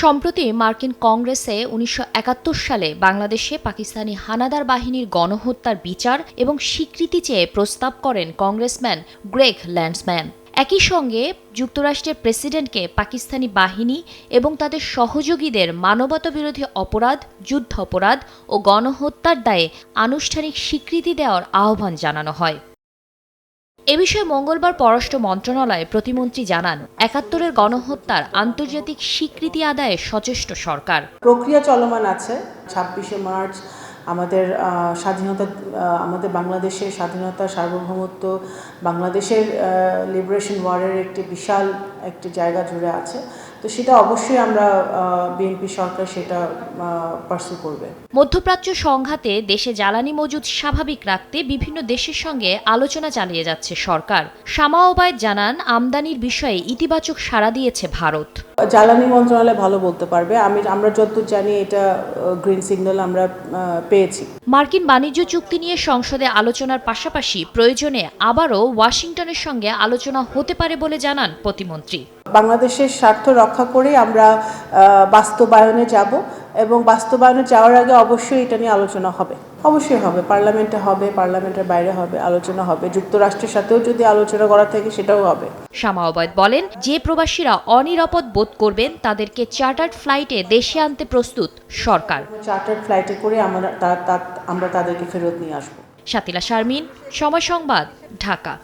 সম্প্রতি মার্কিন কংগ্রেসে ১৯৭১ সালে বাংলাদেশে পাকিস্তানি হানাদার বাহিনীর গণহত্যার বিচার এবং স্বীকৃতি চেয়ে প্রস্তাব করেন কংগ্রেসম্যান গ্রেগ ল্যান্ডসম্যান। একই সঙ্গে যুক্তরাষ্ট্রের প্রেসিডেন্টকে পাকিস্তানি বাহিনী এবং তাদের সহযোগীদের মানবতাবিরোধী অপরাধ, যুদ্ধাপরাধ ও গণহত্যার দায়ে আনুষ্ঠানিক স্বীকৃতি দেওয়ার আহ্বান জানানো হয়। এ বিষয়ে মঙ্গলবার পররাষ্ট্র মন্ত্রণালয়ে প্রতিমন্ত্রী জানান, ৭১-এর গণহত্যার আন্তর্জাতিক স্বীকৃতি আদায়ে সচেষ্ট সরকার। প্রক্রিয়া চলমান আছে। ২৬শে মার্চ আমাদের স্বাধীনতা, আমাদের বাংলাদেশের স্বাধীনতা, সার্বভৌমত্ব, বাংলাদেশের লিবারেশন ওয়ারের একটি বিশাল একটি জায়গা জুড়ে আছে। তো সেটা অবশ্যই আমরা বিএনপি সরকার সেটা পার্সু করবে। মধ্যপ্রাচ্য সংঘাতে দেশে জ্বালানি মজুদ স্বাভাবিক রাখতে বিভিন্ন দেশের সঙ্গে আলোচনা চালিয়ে যাচ্ছে সরকার। শামা ওবায়েদ জানান, আমদানির বিষয়ে ইতিবাচক সাড়া দিয়েছে ভারত। জ্বালানি মন্ত্রণালয় ভালো বলতে পারবে। আমরা যতদূর জানি এটা গ্রিন সিগন্যাল আমরা পেয়েছি। মার্কিন বাণিজ্য চুক্তি নিয়ে সংসদে আলোচনার পাশাপাশি প্রয়োজনে আবারও ওয়াশিংটনের সঙ্গে আলোচনা হতে পারে বলে জানান প্রতিমন্ত্রী। বাংলাদেশের স্বার্থ রক্ষা করে আমরা বাস্তবায়নে যাব এবং বাস্তবায়নে যাওয়ার আগে অবশ্যই এটা নিয়ে আলোচনা হবে। অবশ্যই হবে, পার্লামেন্টে হবে, পার্লামেন্টের বাইরে হবে, আলোচনা হবে। যুক্তরাষ্ট্রের সাথেও যদি আলোচনা করা থাকে সেটাও হবে। শামা ওবায়েদ বলেন, যে প্রবাসীরা অনিরাপদ বোধ করবেন তাদেরকে চার্টার্ড ফ্লাইটে দেশে আনতে প্রস্তুত সরকার। চার্টার্ড ফ্লাইটে করে আমরা তাদেরকে ফেরত নিয়ে আসবো। শাতিলা শারমিন, সময় সংবাদ, ঢাকা।